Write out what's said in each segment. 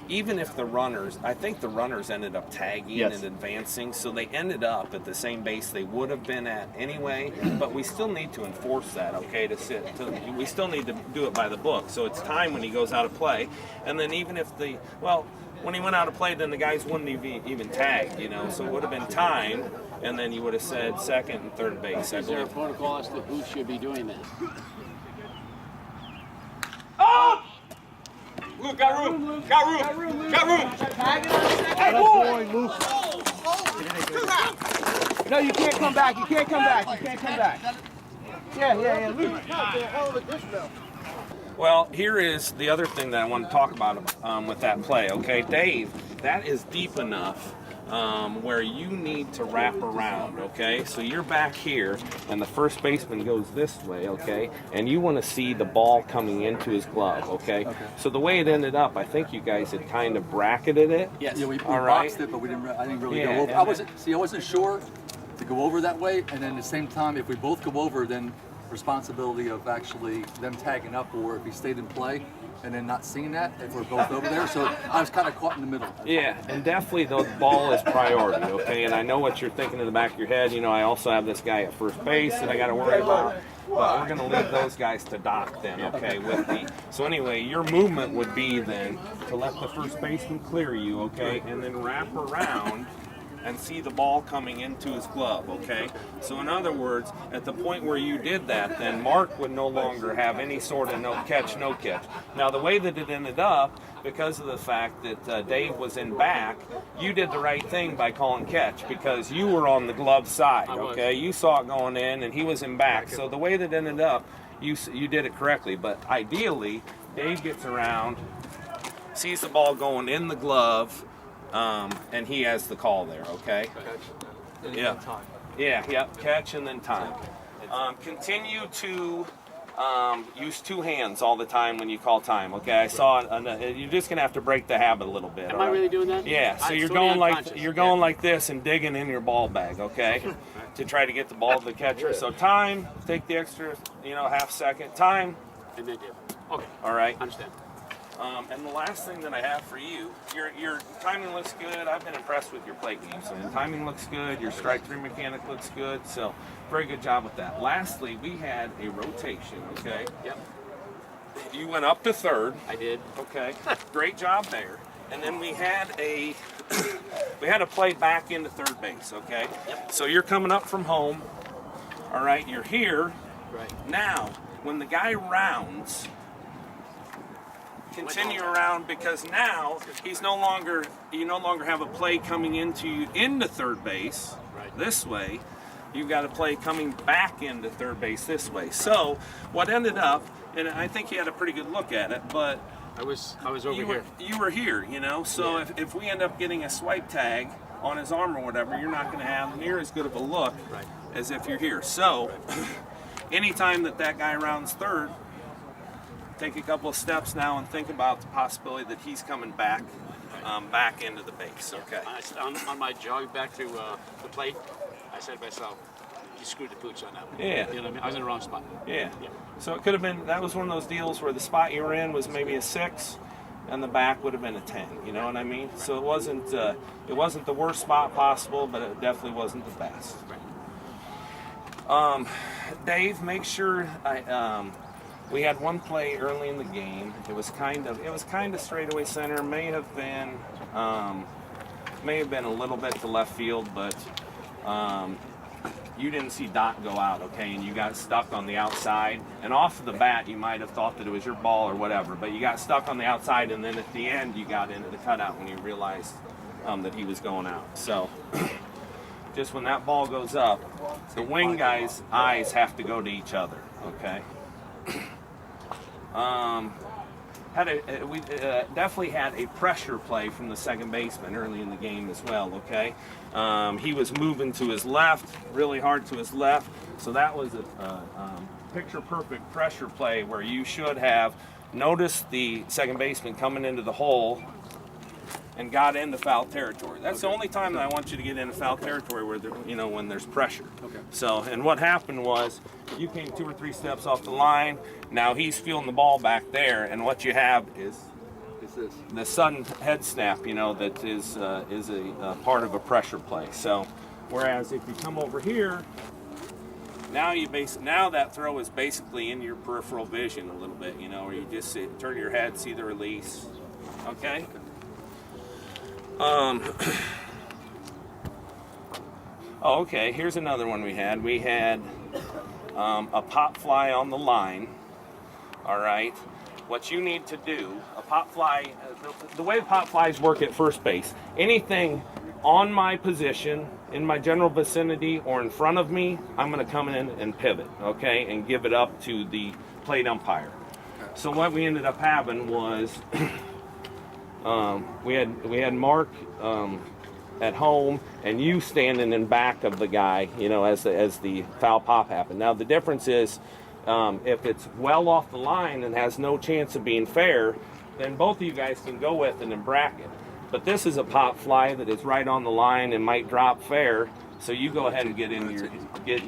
even if the runners, I think the runners ended up tagging and advancing, so they ended up at the same base they would have been at anyway, but we still need to enforce that, okay, we still need to do it by the book. So it's time when he goes out of play, and then even if when he went out of play, then the guys wouldn't even tag, you know, so it would have been time, and then you would have said second and third base. Is there a protocol as to who should be doing that? Oh! Luke, got room! Got room! Got room! Hey, boy! No, you can't come back. You can't come back. You can't come back. Yeah, Luke. Hell of a dish bell. Well, here is the other thing that I want to talk about with that play, okay? Dave, that is deep enough where you need to wrap around, okay? So you're back here, and the first baseman goes this way, okay? And you want to see the ball coming into his glove, okay? So the way it ended up, I think you guys had kind of bracketed it. Yes. Yeah, we boxed it, but I didn't really go over. I wasn't sure to go over that way, and then at the same time, if we both go over, then responsibility of actually them tagging up, or if he stayed in play and then not seeing that if we're both over there. So I was kind of caught in the middle. Yeah, and definitely the ball is priority, okay? And I know what you're thinking in the back of your head. You know, I also have this guy at first base that I got to worry about. But we're going to leave those guys to dock then, okay, with me. So anyway, your movement would be then to let the first baseman clear you, okay, and then wrap around and see the ball coming into his glove, okay? So in other words, at the point where you did that, then Mark would no longer have any sort of no catch. Now the way that it ended up, because of the fact that Dave was in back, you did the right thing by calling catch because you were on the glove side, okay? You saw it going in and he was in back. So the way that ended up, you did it correctly. But ideally, Dave gets around, sees the ball going in the glove, and he has the call there, okay? Catch and then time. Continue to use two hands all the time when you call time, okay? I saw it. You're just gonna have to break the habit a little bit. Am I really doing that? Yeah. So you're going like this and digging in your ball bag, okay? To try to get the ball to the catcher. So time. Take the extra, half second. Time. And then do. Okay. All right. Understand. And the last thing that I have for you, your timing looks good. I've been impressed with your plate game. So your timing looks good. Your strike three mechanic looks good. So very good job with that. Lastly, we had a rotation, okay? Yep. You went up to third. I did. Okay. Great job there. And then we had a play back into third base, okay? Yep. So you're coming up from home. All right, you're here. Right. Now, when the guy rounds, continue around because now you no longer have a play coming into third base this way. You've got a play coming back into third base this way. So what ended up, and I think you had a pretty good look at it, but I was over here. You were here, So if we end up getting a swipe tag on his arm or whatever, you're not going to have near as good of a look as if you're here. So anytime that guy rounds third, take a couple of steps now and think about the possibility that he's coming back into the base, okay? On my jog back to the plate, I said to myself, you screwed the pooch on that one. Yeah. You know what I mean? I was in the wrong spot. Yeah. So it could have been, that was one of those deals where the spot you were in was maybe a 6 and the back would have been a 10, you know what I mean? So it wasn't the worst spot possible, but it definitely wasn't the best. Dave, make sure we had one play early in the game. It was kind of straightaway center. May have been a little bit to left field, but you didn't see Doc go out, okay, and you got stuck on the outside. And off of the bat, you might have thought that it was your ball or whatever, but you got stuck on the outside, and then at the end, you got into the cutout when you realized that he was going out. So just when that ball goes up, the wing guys' eyes have to go to each other, okay? We definitely had a pressure play from the second baseman early in the game as well, okay? He was moving to his left, really hard to his left, so that was a picture-perfect pressure play where you should have noticed the second baseman coming into the hole and got into foul territory. That's the only time that I want you to get into foul territory where when there's pressure. Okay. So, and what happened was you came 2 or 3 steps off the line. Now he's feeling the ball back there, and what you have is is this? The sudden head snap, you know, that is a part of a pressure play. So, whereas if you come over here, now that throw is basically in your peripheral vision a little bit, you know, or you just turn your head, see the release. Okay. Oh, okay. Here's another one we had. We had a pop fly on the line. All right. What you need to do, a pop fly, the way pop flies work at first base, anything on my position, in my general vicinity, or in front of me, I'm going to come in and pivot, okay, and give it up to the plate umpire. So what we ended up having was we had Mark at home and you standing in back of the guy, you know, as the foul pop happened. Now the difference is if it's well off the line and has no chance of being fair, then both of you guys can go with it and bracket. But this is a pop fly that is right on the line and might drop fair, so you go ahead and get in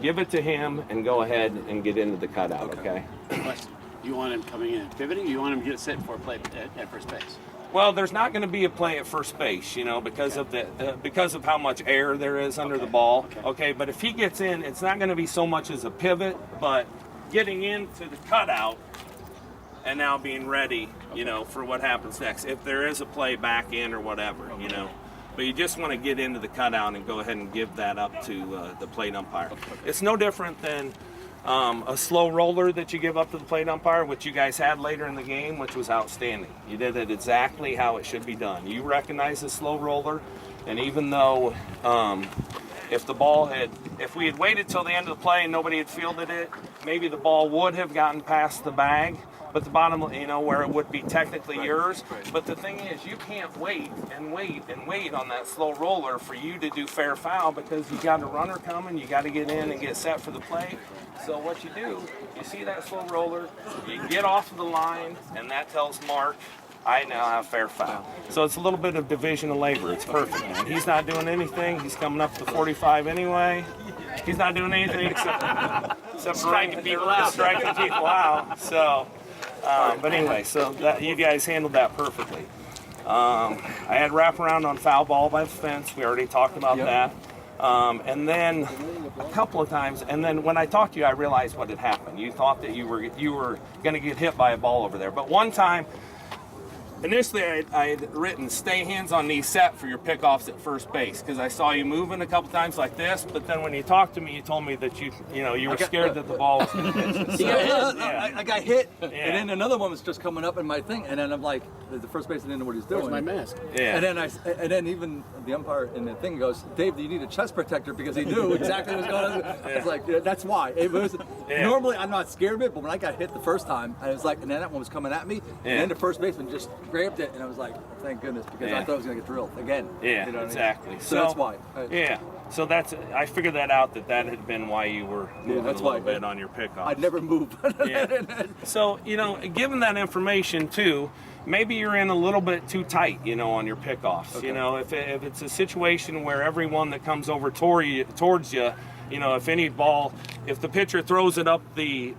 give it to him and go ahead and get into the cutout, okay? Question. You want him coming in and pivoting, or you want him to get set for a play at first base? Well, there's not going to be a play at first base, you know, because of how much air there is under the ball. Okay, but if he gets in, it's not going to be so much as a pivot, but getting into the cutout and now being ready, you know, for what happens next. If there is a play back in or whatever, you know. But you just want to get into the cutout and go ahead and give that up to the plate umpire. It's no different than a slow roller that you give up to the plate umpire, which you guys had later in the game, which was outstanding. You did it exactly how it should be done. You recognize the slow roller, and even though if we had waited till the end of the play and nobody had fielded it, maybe the ball would have gotten past the bag, but the bottom, you know, where it would be technically yours. But the thing is, you can't wait and wait and wait on that slow roller for you to do fair foul, because you got a runner coming, you got to get in and get set for the play. So what you do, you see that slow roller, you get off of the line, and that tells Mark, I now have fair foul. So it's a little bit of division of labor. It's perfect, man. He's not doing anything. He's coming up to 45 anyway. He's not doing anything except striking people out. So, but anyway, so you guys handled that perfectly. I had wraparound on foul ball by the fence. We already talked about that. And then a couple of times, and then when I talked to you, I realized what had happened. You thought that you were going to get hit by a ball over there. But one time, initially, I had written, stay hands on knee set for your pickoffs at first base, because I saw you moving a couple times like this, but then when you talked to me, you told me that you were scared that the ball was going to hit. So, I got hit, and then another one was just coming up in my thing, and then I'm like, the first baseman didn't know what he's doing. Where's my mask? Yeah. And then even the umpire in the thing goes, Dave, do you need a chest protector? Because he knew exactly what was going on. It's like, that's why. It was, normally I'm not scared of it, but when I got hit the first time, I was like, and then that one was coming at me, and then the first baseman just grabbed it, and I was like, thank goodness, because I thought I was going to get drilled again. Yeah, you know exactly. I mean? So that's why. So I figured that out, that had been why you were moving a little bit on your pickoff. I'd never move. So, given that information too, maybe you're in a little bit too tight, on your pickoffs. Okay. If it's a situation where everyone that comes over towards you, if the pitcher throws it up the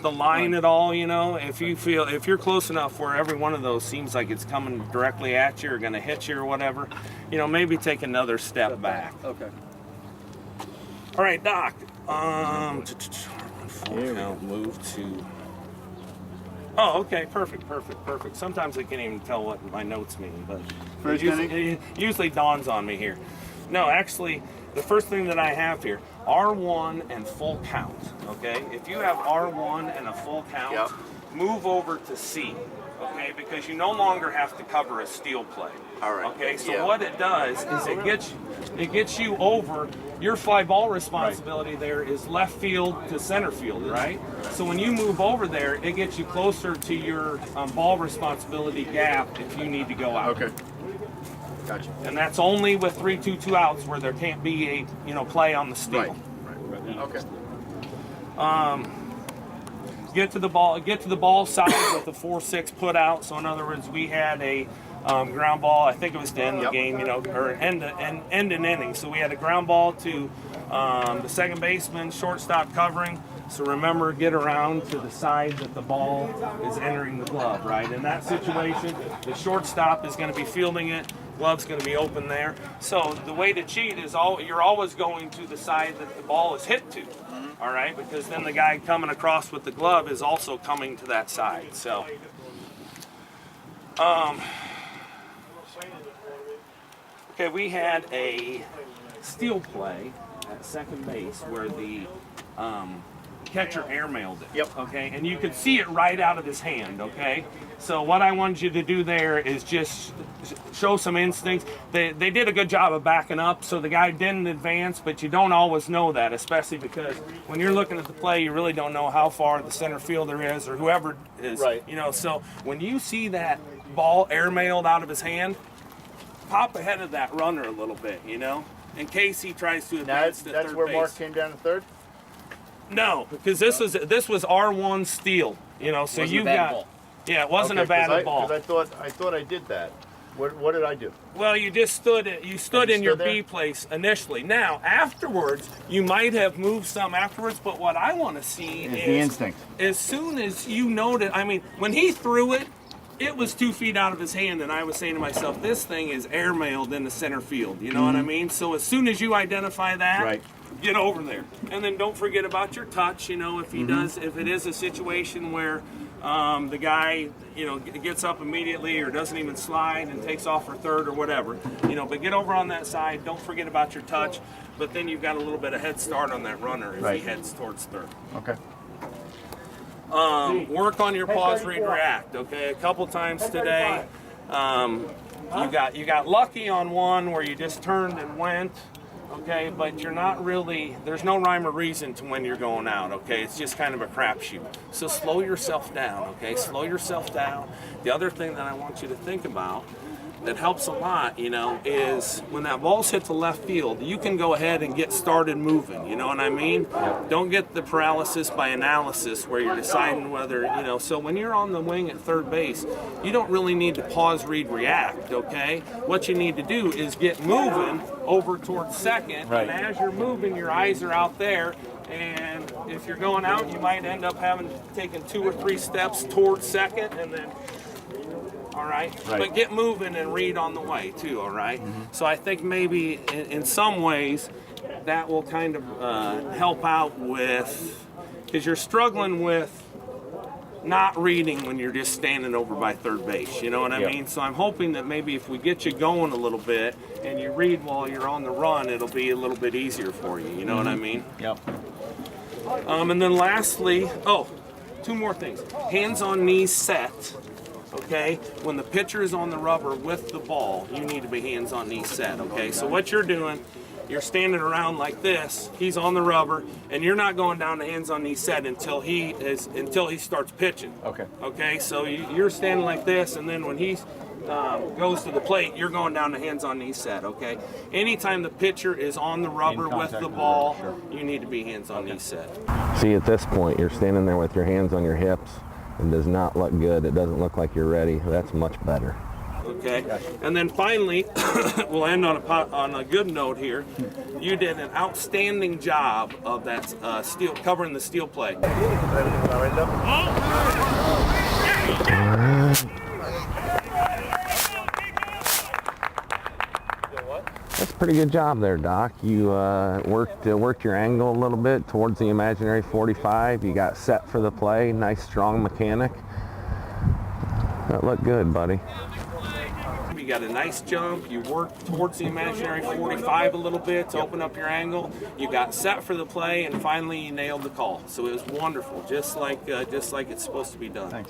line at all, if you're close enough where every one of those seems like it's coming directly at you or going to hit you or whatever, maybe take another step back. Okay. All right, Doc. Move to. Oh, okay, perfect. Sometimes I can't even tell what my notes mean, but it usually dawns on me here. No, actually, the first thing that I have here, R1 and full count, okay? If you have R1 and a full count, move over to C, okay? Because you no longer have to cover a steal play. All right. Okay, so what it does is it gets you over, your fly ball responsibility there is left field to center field, right? So when you move over there, it gets you closer to your ball responsibility gap if you need to go out. Okay. Gotcha. And that's only with 3-2 outs where there can't be a play on the steal. Right. Okay. Get to the ball side with the 4-6 put out. So in other words, we had a ground ball. I think it was to end the game, or end an inning. So we had a ground ball to the second baseman, shortstop covering. So remember, get around to the side that the ball is entering the glove, right? In that situation, the shortstop is going to be fielding it, glove's going to be open there. So the way to cheat is you're always going to the side that the ball is hit to, all right? Because then the guy coming across with the glove is also coming to that side. So, okay, we had a steal play at second base where the catcher airmailed it. Yep. Okay, and you could see it right out of his hand. Okay, so what I wanted you to do there is just show some instincts. They did a good job of backing up, so the guy didn't advance, but you don't always know that, especially because when you're looking at the play, you really don't know how far the center fielder is or whoever is. Right. You know, so when you see that ball airmailed out of his hand, pop ahead of that runner a little bit, you know, in case he tries to advance to That's third where base. Mark came down to third? No, because this was R1 steal, you know, so you got, yeah, it wasn't a bad ball. Because I thought I did that. What did I do? Well, you just stood in your stood there? B place initially. Now, afterwards, you might have moved some afterwards, but what I want to see is the instinct. As soon as you noted, I mean, when he threw it, it was 2 feet out of his hand, and I was saying to myself, this thing is airmailed in the center field. You know what I mean? So as soon as you identify that, Right. get over there. And then don't forget about your touch. You know, if he does, if it is a situation where the guy, you know, gets up immediately or doesn't even slide and takes off for third or whatever, you know, but get over on that side. Don't forget about your touch. But then you've got a little bit of head start on that runner as he heads towards third. Okay. Work on your pause, read, react. Okay, a couple times today. You got lucky on one where you just turned and went. Okay, but you're not really. There's no rhyme or reason to when you're going out. Okay, it's just kind of a crapshoot. So slow yourself down. Okay, slow yourself down. The other thing that I want you to think about that helps a lot, you know, is when that ball's hit to left field, you can go ahead and get started moving, you know what I mean? Don't get the paralysis by analysis where you're deciding whether, you know, so when you're on the wing at third base, you don't really need to pause, read, react, okay? What you need to do is get moving over towards second, and as you're moving, your eyes are out there, and if you're going out, you might end up having taken 2 or 3 steps towards second, and then all right? But get moving and read on the way too, all right? So I think maybe in some ways that will kind of help out with, because you're struggling with not reading when you're just standing over by third base, you know what I mean? So I'm hoping that maybe if we get you going a little bit and you read while you're on the run, it'll be a little bit easier for you, you know what I mean? Yep. And then lastly, 2 more things. Hands on knees set. Okay, when the pitcher is on the rubber with the ball, you need to be hands on knees set. Okay, so what you're doing, you're standing around like this. He's on the rubber, and you're not going down to hands on knees set until he starts pitching. Okay. Okay, so you're standing like this, and then when he goes to the plate, you're going down to hands on knees set. Okay. Anytime the pitcher is on the rubber with the ball, you need to be hands on knees set. See, at this point, you're standing there with your hands on your hips. It does not look good. It doesn't look like you're ready. That's much better. Okay, and then finally, we'll end on a good note here. You did an outstanding job of that covering the steal play. That's a pretty good job there, Doc. You worked your angle a little bit towards the imaginary 45. You got set for the play. Nice, strong mechanic. That looked good, buddy. You got a nice jump. You worked towards the imaginary 45 a little bit to open up your angle. You got set for the play, and finally you nailed the call. So it was wonderful, just like it's supposed to be done. Thanks.